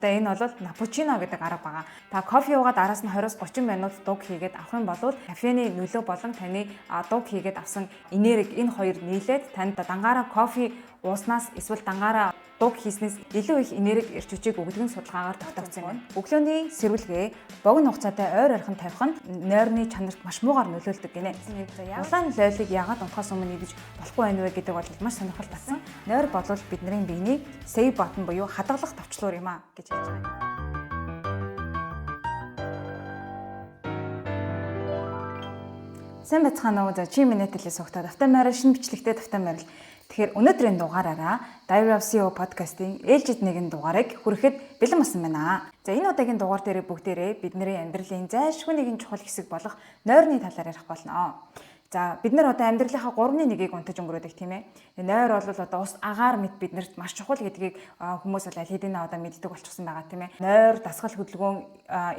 За энэ бол напучино гэдэг арга байгаа. Та кофе уугаад араас нь 20-30 минут дуг хийгээд авах юм бол кофений нөлөө болон таны дуг хийгээд авсан энерги энэ хоёр нийлээд танд дангаараа кофе ууснаас эсвэл дангаараа дуг хийснээс илүү их энерги ирч хүчийг өгдөг нь судалгаагаар тогтоогдсон байна. Өглөөний сэрүүлгээ богино хугацаатай ойр орхин тавих нь нойрны чанарт маш муугаар нөлөөлдөг гинэ. Улаан лойлыг яагаад унтахаас өмнө идэж болохгүй байна вэ гэдэг бол маш сонирхол татсан. Нойр болвол бидний биений save button буюу хадгалах товчлуур юм а гэж хэлж байгаа. Сайн байцгаана уу? За чи минь хэлээ сухтаа давтаа морил шинэ бичлэгтэй давтаа морил. Тэгэхээр өнөөдрийн дугаараараа Diary of CEO podcast-ийн ээлжид нэгэн дугаарыг хүрэхэд бэлэн болсон байна. За энэ удаагийн дугаар дээр бүгдээрээ бидний амьдралын зайлшгүй нэгэн чухал хэсэг болох нойрны талаар ярих болно. За бид нар одоо амьдралынхаа 3/1-ийг унтаж өнгөрөөдөг тийм ээ. Нойр бол одоо ус агаар мэд биднэрт маш чухал гэдгийг хүмүүс бол аль хэдийн одоо мэддэг болчихсон байгаа тийм ээ. Нойр, дасгал хөдөлгөөн,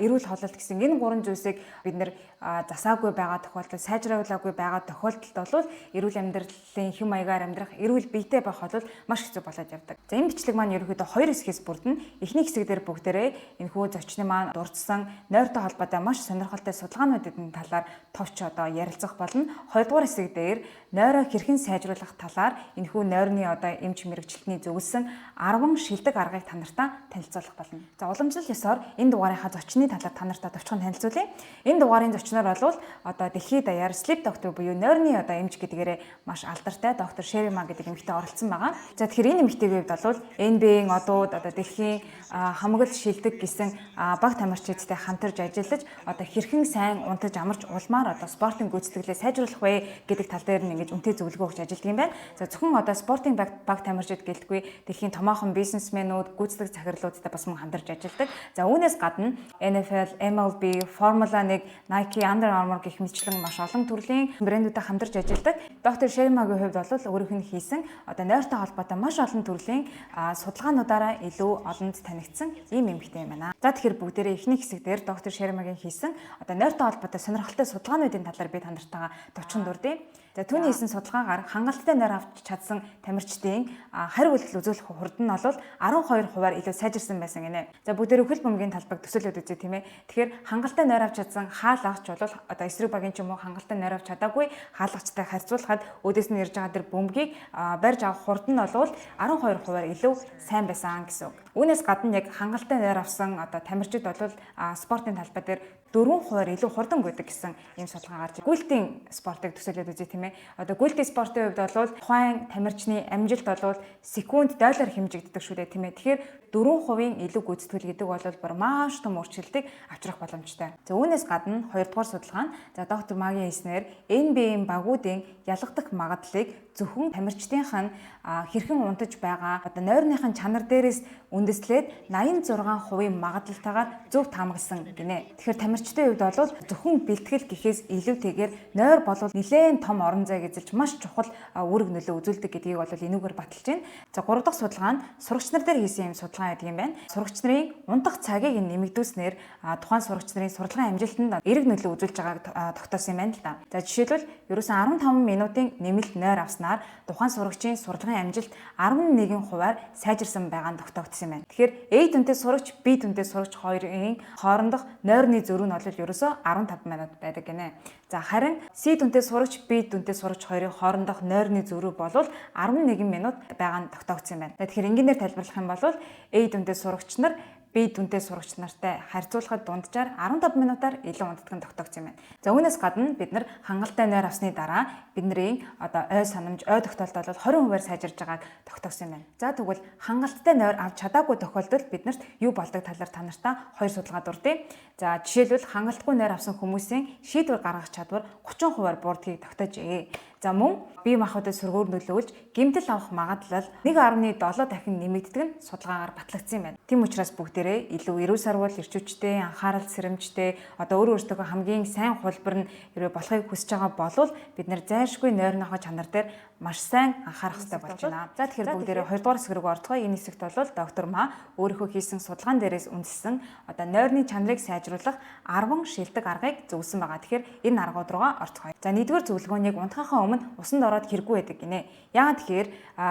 эрүүл хооллолт гэсэн энэ гурван зүйлсийг бид нар засаагүй байгаа тохиолдолд, сайжруулаагүй байгаа тохиолдолд бол эрүүл амьдралын хэм маягаар амьдрах, эрүүл биетэй байх бол маш хэцүү болоод явдаг. За энэ бичлэг маань ерөнхийдөө 2 хэсгээс бүрдэнэ. Эхний хэсэг дээр бүгдээрээ энэхүү зочны маань дурдсан нойртой холбоотой маш сонирхолтой судалгаануудын талаар товч одоо ярилцах болно. Хоёрдугаар хэсэг дээр нойроо хэрхэн сайжруулах талаар энэхүү нойрны одоо эмч мэрэгчлэлтний зөвлөсөн 10 шилдэг аргыг та нартай танилцуулах болно. За уламжлал ёсоор энэ дугаарынхаа зочны талаар та нартай товчхон танилцуулъя. Энэ дугаарын зочноор бол одоо дэлхийд даяар sleep doctor буюу нойрны одоо эмч гэдгээрээ маш алдартай доктор Шерима гэдэг эмэгтэй оролцсон байгаа. За тэгэхээр энэ эмэгтэйгийн хувьд бол NBA-ийн одууд одоо дэлхийн хамгаал шилдэг гэсэн баг тамирчидтай хамтарч ажиллаж одоо хэрхэн сайн унтаж амарч улмаар одоо спортын гүйцэтгэлээ сайжруулах вэ гэдэг тал дээр нь ингэж үнэтэй зөвлөгөө өгч ажилладаг юм байна. За зөвхөн одоо спортын баг тамирчид гэлтгүй дэлхийн томоохон бизнесмэнүүд, гүйцэтгэх захирлуудтай бас мөн хамтарч ажилладаг. За үүнээс гадна NFL, MLB, Формула 1, Nike, Under Armour гэх мэтчлэн маш олон төрлийн брэндүүдтэй хамтарч ажилладаг. Доктор Шеримагийн хувьд бол өөрийнх нь хийсэн одоо нойртой холбоотой маш олон төрлийн судалгаануудаараа илүү олонд танигдсан ийм эмэгтэй юм байна. За тэгэхээр бүгдээрээ эхний хэсэг дээр доктор Шеримагийн хийсэн одоо нойртой холбоотой сонирхолтой судалгаануудын талаар би та нартайгаа товчхон дурдъя. За түүний хийсэн судалгаагаар хангалттай нойр авч чадсан тамирчдын харь үйлдэл үзүүлэх хурд нь бол 12% илүү сайжирсан байсан гинэ. За бүгдээр хөл бөмбөгийн талбайг төсөөлөд үзье тийм ээ. Тэгэхээр хангалттай нойр авч чадсан хаалгач бол одоо эсрэг багийн ч юм уу хангалттай нойр авч чадаагүй хаалгачтай харьцуулахад өөдөөс нь ирж байгаа тэр бөмбөгийг барьж авах хурд нь бол 12% илүү сайн байсан гэсэн үг. Үүнээс гадна яг хангалттай нойр авсан одоо тамирчид бол спортын талбай дээр 4% илүү хурдан гүйдэг гэсэн ийм судалгаа гарч гүйлтийн спортыг төсөөлөд үзье тийм ээ. Одоо гүйлтийн спортын хувьд бол тухайн тамирчны амжилт бол секунд доллар хэмжигддэг шүү дээ тийм ээ. Тэгэхээр 4% илүү гүйцэтгэл гэдэг бол бүр маш том өөрчлөлтийг авчрах боломжтой. За үүнээс гадна хоёрдугаар судалгаа нь доктор Магийн хэлснээр NBA-ийн багуудын ялгадах магадлалыг зөвхөн тамирчдынх нь хэрхэн унтаж байгаа одоо нойрныхын чанар дээрээс үндэслээд 86% магадлалтайгаар зөв таамагласан гинэ. Тэгэхээр тамирчдын хувьд бол зөвхөн бэлтгэл гэхээс илүүтэйгээр нойр болвол нэлээд том орон зайг эзэлж маш чухал үүрэг нөлөө үзүүлдэг гэдгийг бол энүүгээр баталж байна. За 3 дахь судалгаа нь сурагч нар дээр хийсэн юм судалгаа гэдэг юм байна. Сурагч нарын унтах цагийг нэмэгдүүлснээр тухайн сурагч нарын сурлагын амжилтанд эерэг нөлөө үзүүлж байгааг тогтоосон юм байна л да. За жишээлбэл ерөөсөн 15 минутын нэмэлт нойр авснаар тухайн сурагчийн сурлагын амжилт 11%-аар сайжирсан байгаа нь тогтоогдсон юм байна. Тэгэхээр A дүнтэй сурагч, B дүнтэй сурагч хоёрын хоорондох нойрны зөрүү нь бол ерөөсөө 15 минут байдаг гинэ. За харин C дүнтэй сурагч, B дүнтэй сурагч хоёрын хоорондох нойрны зөрүү бол 11 минут байгаа нь тогтоогдсон юм байна. Тэгэхээр энгийнээр тайлбарлах юм бол A дүнтэй сурагч нар B дүнтэй сурагч нартай харьцуулахад дунджаар 15 минутаар илүү унтдаг нь тогтоогдсон юм байна. За үүнээс гадна бид нар хангалттай нойр авсны дараа бидний одоо ой санамж, ой тогтоолт бол 20%-аар сайжирж байгааг тогтоогдсон юм байна. За тэгвэл хангалттай нойр авч чадаагүй тохиолдолд биднэрт юу болдог талаар та нартай хоёр судалгаа дурдъя. За жишээлбэл хангалтгүй нойр авсан хүмүүсийн шийдвэр гаргах чадвар 30%-аар буурдгийг тогтоожээ. За мөн бие махбодод сөргөөр нөлөөлж гэмтэл авах магадлал 1.7 дахин нэмэгддэг нь судалгаагаар батлагдсан юм байна. Тийм учраас бүгдээрээ илүү эрүүл сарвал эрчүүчтэй, анхаарал сэрэмжтэй, одоо өөрөөсөө хамгийн сайн хулбар нь хэрвээ болохыг хүсэж байгаа бол бид нэр зайлшгүй нойрныхоо чанар дээр маш сайн анхаарах хэрэгтэй болж байна. За тэгэхээр бүгдээрээ 2 дугаар хэсэг рүү орцгоё. Энэ хэсэгт бол доктор Ма өөрийнхөө хийсэн судалгаан дээрээс үндэссэн одоо нойрны чанарыг сайжруулах 10 шилдэг аргыг зөвлөсөн байгаа. Тэгэхээр энэ аргууд руугаа орцгоё. За нэгдүгээр зөвлөгөөнийг унтахынхаа өмнө усанд ороод хэрэггүй байдаг гинэ. Яагаад тэгэхээр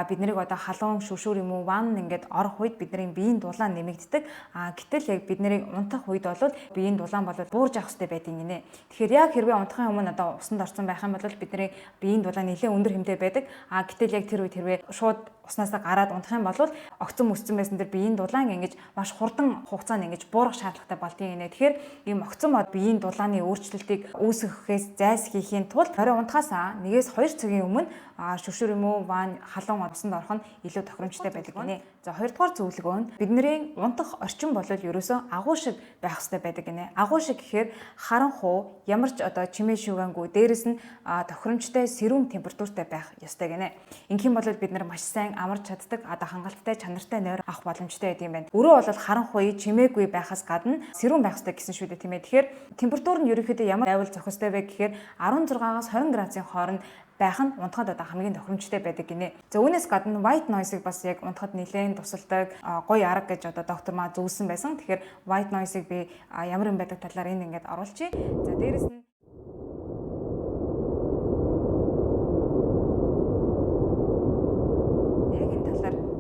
бид нарыг одоо халуун шүршүүр юм уу ванн ингээд орох үед бидний биеийн дулаан нэмэгддэг. Гэтэл яг бид нарыг унтах үед бол биеийн дулаан бол буурж авах хэрэгтэй байдаг гинэ. Тэгэхээр яг хэрвээ унтахын өмнө одоо усанд орсон байх юм бол бидний биеийн дулаан нэлээд өндөр хэмжээтэй байдаг. Гэтэл яг тэр үед хэрвээ шууд уснасаа гараад унтах юм бол огцон мөсцөн байсан дээр биеийн дулаан ингэж маш хурдан хугацаанд ингэж буурах шаардлагатай болдгийг нэ. Тэгэхээр ийм огцон мод биеийн дулааны өөрчлөлтийг үүсгэхээс зайлсхийхийн тулд орой унтахаасаа 1-2 цагийн өмнө шүршүүр юм уу ванн халуун усанд орох нь илүү тохиромжтой байдаг гинэ. За хоёрдугаар зөвлөгөө нь бидний унтах орчин бол ерөөсөө агуу шиг байх хэрэгтэй байдаг гинэ. Агуу шиг гэхээр харанхуу ямар ч одоо чимээ шүүгэнгүй дээрэс нь тохиромжтой сэрүүн температуртай байх ёстой гинэ. Ингэхийн бол бид нар маш сайн амарч чаддаг одоо хангалттай чанартай нойр авах боломжтой байдаг юм байна. Өрөө бол харанхуй чимээгүй байхаас гадна сэрүүн байх хэрэгтэй гэсэн шүү дээ тийм ээ. Тэгэхээр температур нь ерөнхийдөө ямар байвал зохих ёстой вэ гэхээр 16-аас 20 градусын хооронд байх нь унтахад одоо хамгийн тохиромжтой байдаг гинэ. За үүнээс гадна white noise-ыг бас яг унтахад нэлээд тусалдаг гоё арга гэж одоо доктор Ма зөвлөсөн байсан. Тэгэхээр white noise-ыг би ямар юм байдаг талаар энэ ингээд оруулчихъя. За дээрэс нь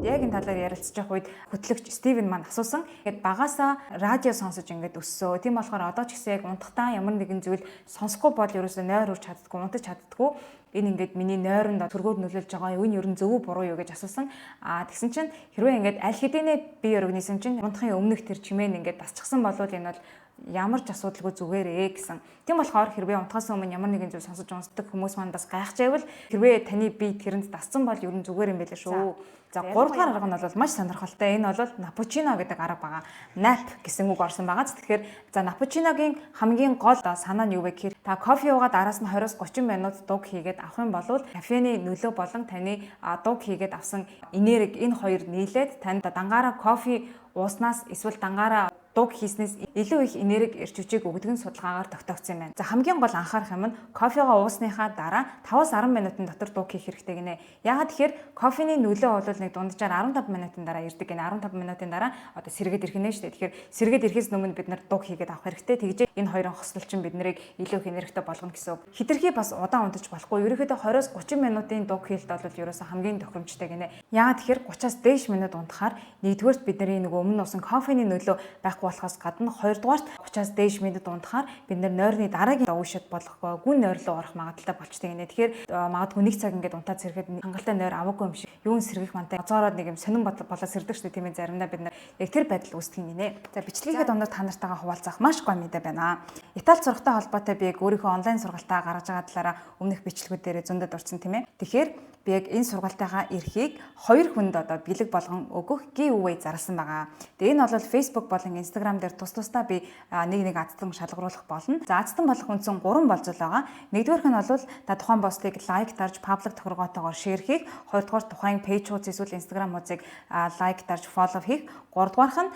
яг энэ талаар ярилцж явах үед хөтлөгч Стивен маань асуусан. Ингээд багаасаа радио сонсож ингээд өссөө. Тийм болохоор одоо ч гэсэн яг унтахтаа ямар нэгэн зүйл сонсохгүй бол ерөөсөө нойр урч чаддаггүй, унтаж чаддаггүй. Энэ ингээд миний нойронд төргөөр нөлөөлж байгаа юу? Энэ ер нь зөв үү буруу юу гэж асуусан. Тэгсэн чинь хэрвээ ингээд аль хэдийнэ бие организм чинь унтахын өмнөх тэр чимээ нь ингээд дасчихсан бол энэ бол ямар ч асуудалгүй зүгээрээ гэсэн. Тийм болохоор хэрвээ унтахаас өмнө ямар нэгэн зүйл сонсож унтдаг хүмүүс маань бас гайхаж байвал хэрвээ таны бие тэрэнд дассан бол ер нь зүгээр юм байлаа шүү. За 3 дугаар арга нь бол маш сонирхолтой. Энэ бол напучино гэдэг арга байгаа. Nap гэсэн үг орсон байгаа. Тэгэхээр за напучиногийн хамгийн гол санаа нь юу вэ гэхээр та кофе уугаад араас нь 20-30 минут дуг хийгээд авах юм бол кофений нөлөө болон таны дуг хийгээд авсан энерги энэ хоёр нийлээд танд дангаараа кофе ууснаас эсвэл дангаараа дуг хийснээс илүү их энерги эрч хүчийг өгдөг нь судалгаагаар тогтоогдсон юм байна. За хамгийн гол анхаарах юм нь кофегаа уусныхаа дараа 5-10 минутын дотор дуг хийх хэрэгтэй гинэ. Яагаад тэгэхээр кофений нөлөө бол нэг дунджаар 15 минутын дараа ирдэг гинэ. 15 минутын дараа одоо сэргээд ирэх нэ шүү дээ. Тэгэхээр сэргээд ирэхээс өмнө бид нар дуг хийгээд авах хэрэгтэй. Тэгжээ энэ хоёрын хослол чинь бид нарыг илүү их энергитэй болгоно гэсэн үг. Хитрхи бас удаан унтаж болохгүй. Ерөнхийдөө 20-30 минутын дуг хийлт бол ерөөсөө хамгийн тохиромжтой гинэ. Яагаад тэгэхээр 30-аас дээш минут унтахаар нэгдүгээрт бидний нөгөө өмнө уусан кофений нөлөө байхгүй болохоос гадна хоёрдугаарт 30-аас дээш минут унтахаар бид нойрны дараагийн уушид болох гүн нойр руу орох магадлалтай болчтой гинэ. Тэгэхээр магадгүй 1 цаг ингээд унтаад сэргээд хангалттай нойр аваагүй юм шиг юун сэргэх мантай азаараад нэг юм сонирн болоод сэрдэг шүү дээ тийм ээ. Заримдаа бид нар яг тэр байдал үүсдэг юм гинэ. За бичлэгийн дундаар та нартайгаа хуваалцах маш гоё мэдээ байна. Итали сургалттай холбоотой би яг өөрийнхөө онлайн сургалтаа гаргаж байгаа талаараа өмнөх бичлэгүүдээр зөндөд дурдсан тийм ээ. Тэгэхээр би яг энэ сургалтынхаа эрхийг 2 хүнд одоо бэлэг болгон өгөх giveaway зарласан байгаа. Тэгээ энэ бол Facebook болон Instagram дээр тус-тусдаа би нэг азтан шалгаруулах болно. За азтан болох үндсэн 3 болзол байгаа. Нэгдүгээрх нь бол та тухайн постыг лайк дарж паблик тохиргоотойгоор шеэр хийх, хоёрдугаар тухайн пэйж хуудас эсвэл Instagram хуудсыг лайк дарж фоллоу хийх, гуравдугаарх нь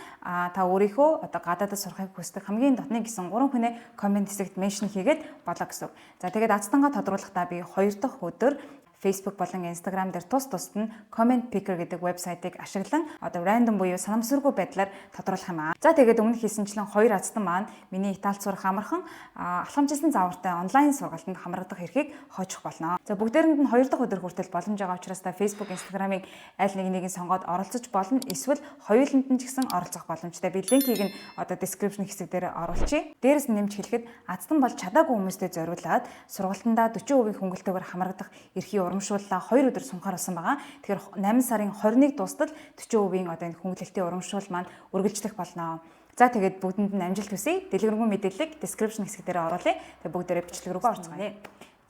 та өөрийнхөө одоо гадаадд сурахыг хүсдэг хамгийн дотны гэсэн 3 хүнээ комент хэсэгт меншн хийгээд болоо гэсэн. За тэгээд азтангаа тодруулахдаа би 2 дахь өдөр Facebook болон Instagram дээр тус-тусд нь comment picker гэдэг вебсайтыг ашиглан одоо random буюу санамсаргүй байдлаар тодруулах юм аа. За тэгээд өмнө хийсэнчлэн 2 азтан маань миний Италид сурах амархан алхамжлсан заавартай онлайн сургалтанд хамрагдах эрхийг хойчих болно. За бүгдээрэнд нь 2 дахь өдөр хүртэл боломж байгаа учраас та Facebook, Instagram-ыг аль нэгийг сонгоод оролцож болно. Эсвэл хоёуланд нь ч гэсэн оролцох боломжтой. Би линкийг нь одоо description хэсэг дээр оруулчихъя. Дээрээс нь нэмж хэлэхэд азтан бол чадаагүй хүмүүстээ зориулаад сургалтандаа 40% хөнгөлтөөр хамрагдах эрхийг урамшууллаа 2 өдөр сунхаар болсон байгаа. Тэгэхээр 8 сарын 21 дуустал 40% одоо энэ хөнгөлөлтийн урамшуул маань үргэлжлэх болно. За тэгээд бүгдэнд нь амжилт хүсье. Дэлгэрэнгүй мэдээллийг description хэсэг дээр оруулъя. Тэгээд бүгдээрээ бичлэг рүүгээ орцгоё.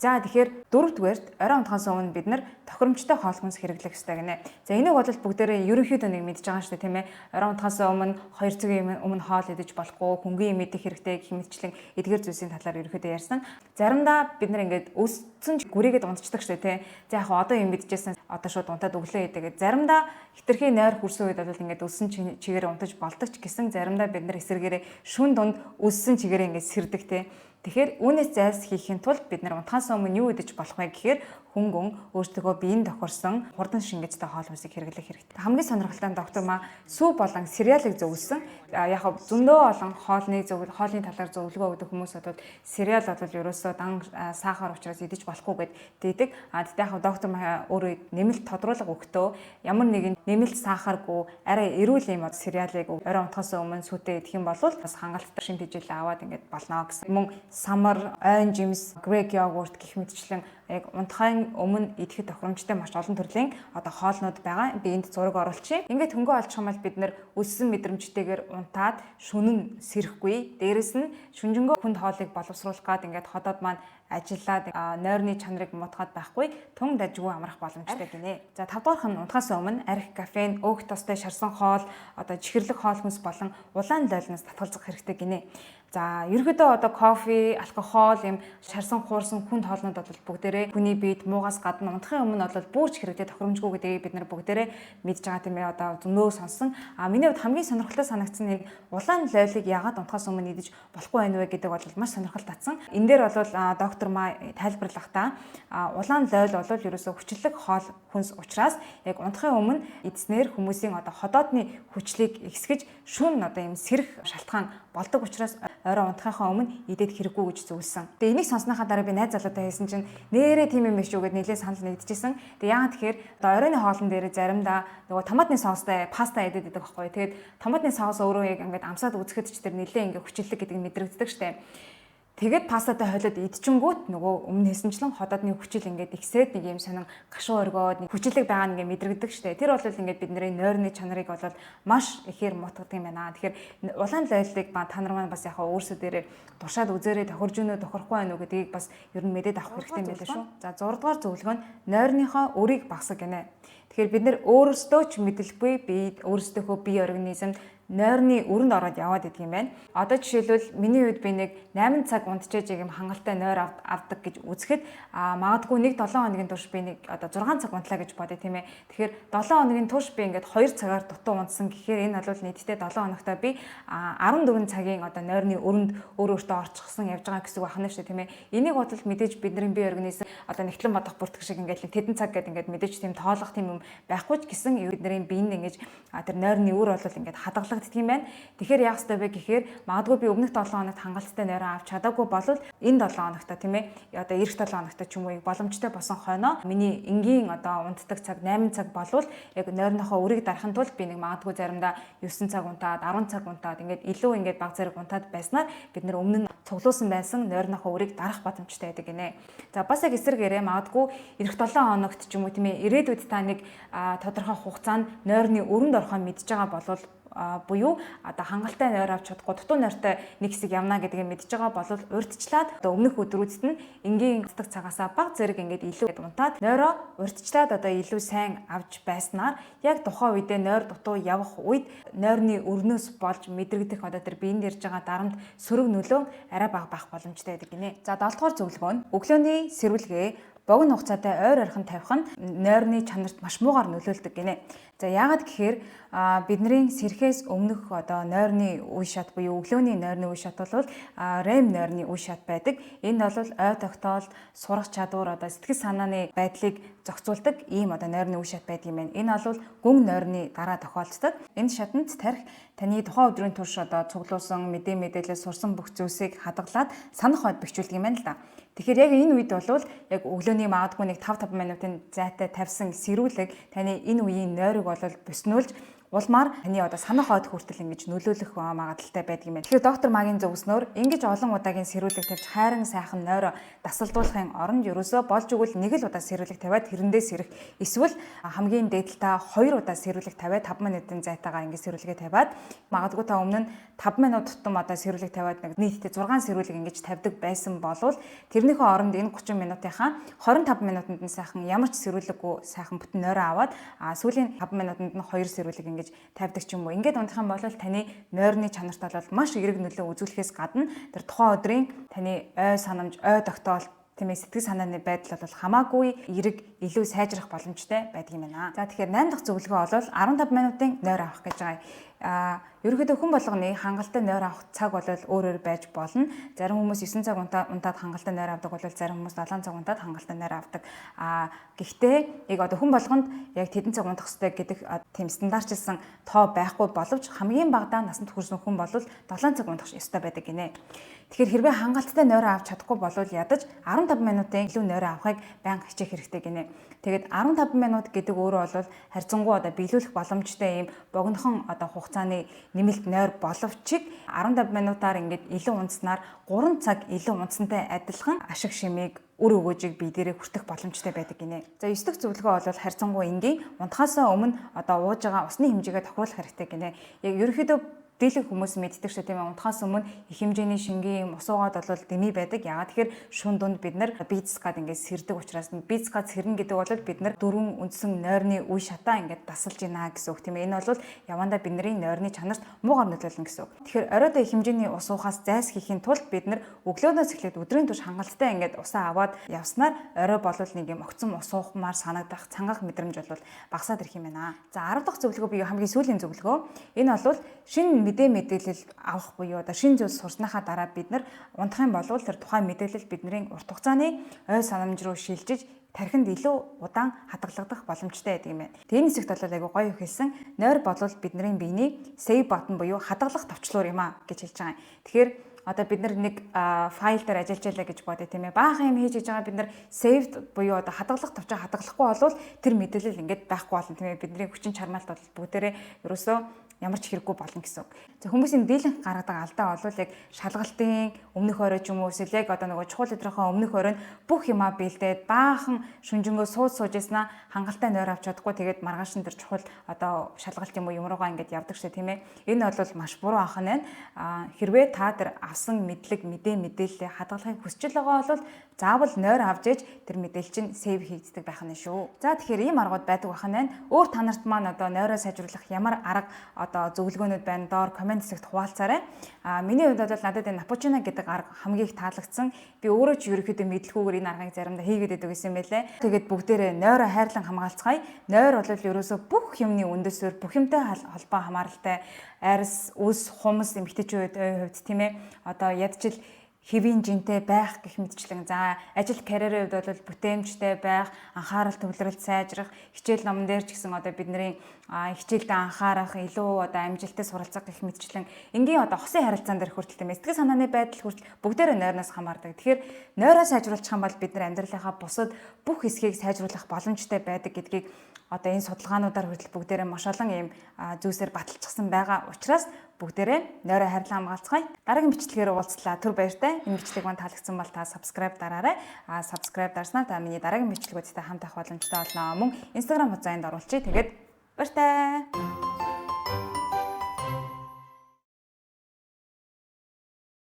За тэгэхээр дөрөвдүгээрт орой унтахаас өмнө бид нар тохиромжтой хоол хүнс хэрэглэх ёстой гинэ. За энийг бол бүгдээрээ ерөнхийдөө нэг мэдж байгаа шүү дээ тийм ээ. Орой унтахаас өмнө 2 цагийн өмнө хоол идэж болохгүй, хөнгөн юм идэх хэрэгтэй гэх мэтчлэн эдгээр зүйлсийн талаар ерөнхийдөө ярьсан. Заримдаа бид нар ингээд өссөн гүрийгээд унтчихдаг шүү дээ тийм. За яг одоо юм мэдчихсэн одоо шууд унтаад өглөө идэгээд заримдаа хитрхи нойр хүрсэн үед бол ингээд өссөн чигээр унтаж болдог ч гэсэн заримдаа бид нар эсэргээрээ шүн дунд өссөн чигээр ингээд сэрдэг тийм. Тэгэхээр үүнээс зайлсхийхийн тулд бид нар унтахаас өмнө юу идэж болох вэ гэхээр хөнгөн өөртөө биеийн тохирсон хурдан шингэжтэй хоол хүнсийг хэрэглэх хэрэгтэй. Хамгийн сонирхолтой нь доктор маа сүп болон cereal-ыг зөвлөсөн. Яг зөндөө олон хоолны талаар зөвлөгөө өгдөг хүмүүс бол cereal бол ерөөсөө дан сахар учраас идэж болохгүй гэдэг. Тэгтээ яг доктор маа өөрөө нэмэлт тодруулга өгтөө ямар нэгэн нэмэлт сахаргүй арай эрүүл юм cereal-ыг орой унтахаас өмнө сүтээ идэх юм бол бас хангалттай шин тэжээлээ аваад ингээд болно гэсэн. Мөн самар, ойн жимс, грек йогурт гэх мэтчлэн яг унтахын өмнө идэхэд тохиромжтой маш олон төрлийн хоолнууд байгаа. Би энд зураг оруулчих. Ингээд хөнгөө олчих юм бол бид нэр өссөн мэдрэмжтэйгээр унтаад шүнэн сэрэхгүй. Дээрэс нь шүнжэнгөө хүнд хоолыг боловсруулах гад ингээд ходоод маань ажиллаад нойрны чанарыг муудахад байхгүй тун дажгүй амрах боломжтой гинэ. За 5 дахь нь унтахаас өмнө арх кофеин, өөх тостой шарсан хоол, чихэрлэг хоол хүнс болон улаан лойлноос татгалзах хэрэгтэй гинэ. За ерөөдөө кофе, алкогол, юм шарсан хуурсан хүнд хоолнууд бол бүгдээрээ хүний биед муугаас гадна унтахын өмнө бол бүрч хэрэгтэй тохиромжгүй гэдгийг бид нар бүгдээрээ мэдж байгаа тийм ээ зөндөө сонсон. Миний хувьд хамгийн сонирхолтой санагдсан нэг улаан лойлыг яагаад унтахаас өмнө идэж болохгүй байх вэ гэдэг бол маш сонирхол татсан. Энэ дээр бол доктор маа тайлбарлахдаа улаан лойл бол ерөөсөө хүчлэг хоол хүнс учраас яг унтахын өмнө идснээр хүмүүсийн ходоодны хүчлийг ихсгэж шүн юм сэрэх шалтгаан болдог учраас орой унтахынхаа өмнө идээд хэрэггүй гэж зөвлөсөн. Тэгээ энийг сонссныхаа дараа би найз залуутай хэлсэн чинь нэрээ тийм юм биш үү гэд нэлээд санал нэгдэжсэн. Тэгээ яагаад тэгэхээр оройны хоолн дээр заримдаа нөгөө томатны соостой паста идээд байдаг байхгүй. Тэгээд томатны соос өөрөө яг ингээд амсаад үзэхэд ч тэр нэлээд ингээд хүчлэг гэдэг нь мэдрэгддэг штэ. Тэгээд пастатай хойлоод идчихэнгүүт нөгөө өмнө хэсэнчлэн ходоодны хүчил ингээд ихсээд нэг юм сонин гашуу өргөөд нэг хүчлэг байгаа нэг мэдрэгдэг штэ. Тэр бол ингээд бидний нойрны чанарыг бол маш ихээр мутгадаг юм байна. Тэгэхээр улаан лойлыг та нар маань бас яг өөрсдөө дээрээ туршаад үзээрэй тохирж өнөө тохирохгүй байна уу гэдгийг бас ер нь мэдээд авах хэрэгтэй юм байлаа шүү. За 6 дугаар зөвлөгөө нь нойрныхоо өрийг багасгах гинэ. Тэгэхээр бид нэр өөрсдөө ч мэдлэхгүй би өөрсдийнхөө бие организмд нойрны өрөнд ороод яваад идэг юм байна. Одоо жишээлбэл миний үед би нэг 8 цаг унтчихэж юм хангалттай нойр авдаг гэж үзэхэд магадгүй 1-7 хоногийн турш би нэг 6 цаг унтлаа гэж бодъё тийм ээ. Тэгэхээр 7 хоногийн турш би ингээд 2 цагаар дутуу унтсан гэхээр энэ бол нийтдээ 7 хоногтой би 14 цагийн нойрны өрөнд өөртөө орчихсон явж байгаа гэсэн үг байна шүү дээ тийм ээ. Энийг бодвол мэдээж бидний бие организм нэгтлэн бодох бүртгэх шиг ингээд тэдэн цаг гэдэг ингээд мэдээж тийм тоолох тийм юм байхгүй ч гэсэн бидний биеинд ингээд тэр нойрны өр бол ингээд хадгалагддаг юм байна. Тэгэхээр яах ёстой вэ гэхээр магадгүй би өмнөх 7 хоногт хангалттай нойроо авч чадаагүй бол энэ 7 хоногт тийм ээ эх 7 хоногт ч юм уу боломжтой босон хойноо миний энгийн унтдаг цаг 8 цаг болвол яг нойрныхоо өрийг дарахын тулд би нэг магадгүй заримдаа 9 цаг унтаад 10 цаг унтаад ингээд илүү ингээд баг зэрэг унтаад байснаар бид нэр өмнө нь цуглуулсан байсан нойрныхоо өрийг дарах боломжтой байдаг гинэ. За бас яг эсрэгээрээ магадгүй эх 7 хоногт ч юм уу тийм ээ ирээдүйд та нэг тодорхой хугацаанд нойрны өрөнд орохоо мэдж байгаа болвол буюу хангалттай нойр авч чадахгүй дутуу нойртой нэг хэсэг явна гэдгийг мэдж байгаа бол урьдчилаад өмнөх өдрүүдэд нь энгийн унтдаг цагаасаа баг зэрэг ингээд илүү унтаад нойроо урьдчилаад илүү сайн авч байснаар яг тухайн үедээ нойр дутуу явах үед нойрны өрнөөс болж мэдрэгдэх тэр биеинд ирж байгаа дарамт сөрөг нөлөө арай бага байх боломжтой байдаг гинэ. За 7 дугаар зөвлөгөө нь өглөөний сэрүүлгээ богино хугацаатай ойр орхон тавих нь нойрны чанарт маш муугаар нөлөөлдөг гинэ. За яагаад гэхээр бидний сэрэхээс өмнөх нойрны үе шат буюу өглөөний нойрны үе шат бол REM нойрны үе шат байдаг. Энэ бол ой тогтоол, сурах чадвар сэтгэл санааны байдлыг зохицуулдаг ийм нойрны үе шат байдаг юм байна. Энэ бол гүн нойрны дараа тохиолддог. Энэ шатанд тарих таны тухайн өдрийн турш цуглуулсан мэдээлэл сурсан бүх зүйлсийг хадгалаад санах хойд бэхжүүлдэг юм байна л да. Тэгэхээр яг энэ үед бол яг өглөөний магадгүй нэг 5 минутын зайтай тавьсан сэрүүлэг таны энэ үеийн нойрыг бол буснуулж улмаар таны санах хойд хүртэл ингэж нөлөөлөх магадaltaй байдаг юм байна. Тэгэхээр доктор Магийн зөвснөөр ингэж олон удаагийн сэрүүлэг тавьж хайран сайхан нойроо дасалдуулахын оронд ерөөсөө болж игэл нэг л удаа сэрүүлэг тавиад тэрэндээ сэрэх эсвэл хамгийн дээдлээ 2 удаа сэрүүлэг тавиад 5 минутын зайтайгаар ингэж сэрүүлгээ тавиад магадгүй та өмнө нь 5 минут тутам сэрүүлэг тавиад нийтдээ 6 сэрүүлэг ингэж тавьдаг байсан болвол тэрнийхээ оронд энэ 30 минутынхаа 25 минутанд нь сайхан ямар ч сэрүүлэггүй сайхан бүтэн нойроо аваад сүүлийн 5 минутанд нь 2 сэрүүлэг ингэж тавьдаг ч юм уу. Ингээд унтах юм бол таны нойрны чанарт бол маш эерэг нөлөө үзүүлэхээс гадна тэр тухайн өдрийн таны ой санамж, ой тогтоол тийм ээ сэтгэл санааны байдал бол хамаагүй эерэг илүү сайжрах боломжтой байдаг юм байна. За тэгэхээр 8 дахь зөвлөгөө бол 15 минутын нойр авах гэж байгаа. ерөнхийдөө хүн болгоны хангалттай нойр авах цаг бол өөр өөр байж болно. Зарим хүмүүс 9 цаг унтаад хангалттай нойр авдаг бол зарим хүмүүс 7 цаг унтаад хангалттай нойр авдаг. Гэхдээ яг одоо хүн болгонд яг тэдэн цаг унтах хэрэгтэй гэдэг тийм стандартчилсан тоо байхгүй боловч хамгийн багадаа насанд хүрсэн хүн бол 7 цаг унтах ёстой байдаг гинэ. Тэгэхээр хэрвээ хангалттай нойроо авч чадахгүй бол ядаж 15 минутын илүү нойроо авахыг байнга хичээх хэрэгтэй гинэ. Тэгээд 15 минут гэдэг өөрөө бол харьцангуй одоо биелүүлэх боломжтой юм богинохон одоо хугацааны нэмэлт нойр боловч 15 минутаар ингээд илүү унтснаар 3 цаг илүү унтсантай адилхан ашиг шимийг үр өгөөжийг бие дээрээ хүртэх боломжтой байдаг гинэ. За 9 дахь зөвлөгөө бол харьцангуй энгийн унтахаасаа өмнө одоо ууж байгаа усны хэмжээгээ тохируулах хэрэгтэй гинэ. Яг ерөнхийдөө дийлэх хүмүүс мэддэг шүү тийм ээ, унтахаас өмнө их хэмжээний шингийн ус уугаад бол дэмий байдаг. Яагаад тэгэхээр шүн дунд бид нар бицкад ингээд сэрдэг учраас бицкад сэрнэ гэдэг бол бид нар дөрвөн үндсэн нойрны үе шатаа ингээд дасалж байна гэсэн үг тийм ээ. Энэ бол явандаа бидний нойрны чанарт муугар нөлөөлнө гэсэн үг. Тэгэхээр оройдоо их хэмжээний ус уухаас зайлсхийхийн тулд бид нар өглөөнөөс эхлээд өдрийн турш хангалттай ингээд усаа аваад явснаар орой болвол нэг юм огцом ус уухмаар санагдах цангах мэдрэмж бол багасаад ирэх юм байна. За 10 дахь зөвлөгөө буюу хамгийн сүүлийн зөвлөгөө. Энэ бол шинэ мэдээлэл авах буюу одоо шинэ зүйл сурсныхаа дараа бид нар унтах юм бол тэр тухайн мэдээлэл бидний урт хугацааны ой санамж руу шилжиж тархинд илүү удаан хадгалагдах боломжтой байдаг юм байна. Тэгээ энэ хэсэгт бол айгу гоё хэлсэн. Нойр болвол бидний биений save button буюу хадгалах товчлуур юм а гэж хэлж байгаа юм. Тэгэхээр одоо бид нэг файл дээр ажиллаж байлаа гэж бодъё тийм ээ. Баахан юм хийж байгаа бид нар saved буюу одоо хадгалах товчоо хадгалахгүй болвол тэр мэдээлэл ингээд байхгүй болно тийм ээ. Бидний хүчин чармаалт бол бүгдээрээ ерөөсөө ямар ч хэрэггүй болно гэсэн үг. За хүмүүсийн дийлэнх гаргадаг алдаа бол яг шалгалтын өмнөх орой ч юм уу эсвэл яг одоо нөгөө чухал өдрийнхөө өмнөх оройн бүх юмаа бэлдээд баахан шүнжэнгөө сууж яснаа хангалттай нойр авч чадахгүй тэгээд маргааш нь тэр чухал одоо шалгалт юм уу юм руугаа ингээд явдаг шээ тийм ээ. Энэ бол маш буруу анхан байна. Хэрвээ та тэр авсан мэдлэг мэдээлэлээ хадгалахыг хүсэж байгаа бол заавал нойр авч ээж тэр мэдээлэл чинь сейв хийгддэг байх нь шүү. За тэгэхээр ийм аргууд байдаг байх нь байна. Өөр та нарт маань одоо нойроо сайжруулах ямар арга одоо зөвлөгөөнүүд байна. Доор комент хэсэгт хуваалцаарай. Миний хувьд бол надад энэ Напучино гэдэг арга хамгийн их таалагдсан. Би өөрөө ч ерөөхдөө мэдлэхүүгээр энэ аргыг заримдаа хийгээд байдаг гэсэн юм байлээ. Тэгээд бүгдээрээ нойроо хайрлан хамгаалцгаая. Нойр бол ерөөсөө бүх юмны үндэсээр бүх юмтай холбоо хамааралтай арьс, үс, хумс эмэгтэйчүүд хувьд тийм ээ. Одоо ядчил хэвийн жинтэй байх гэх мэтчлэн за ажил карьерийн хувьд бол бүтээмжтэй байх, анхаарал төвлөрөлт сайжрах, хичээл номон дээр ч гэсэн одоо бидний хичээлдээ анхаарах, илүү одоо амжилттай суралцах гэх мэтчлэн энгийн одоо хосын харилцаан дээр хүртэл тийм сэтгэл санааны байдал хүртэл бүгдээрээ нойрноос хамаардаг. Тэгэхээр нойроо сайжруулах юм бол бид нар амьдралынхаа бусад бүх хэсгийг сайжруулах боломжтой байдаг гэдгийг одоо энэ судалгаануудаар хүртэл бүгдээрээ маш олон ийм зүйлсээр баталчихсан байгаа учраас бүгдээрээ нойроо хайрлан хамгаалцгаая. Дараагийн бичлэгээр уулзлаа. Түр баяртай. Энэ бичлэг маань таалагдсан бол та subscribe дараарай. Subscribe дарснаа та миний дараагийн бичлэгүүдтэй хамт авах боломжтой болно. Мөн Instagram хуудасанд оруулчих. Тэгээд баяртай.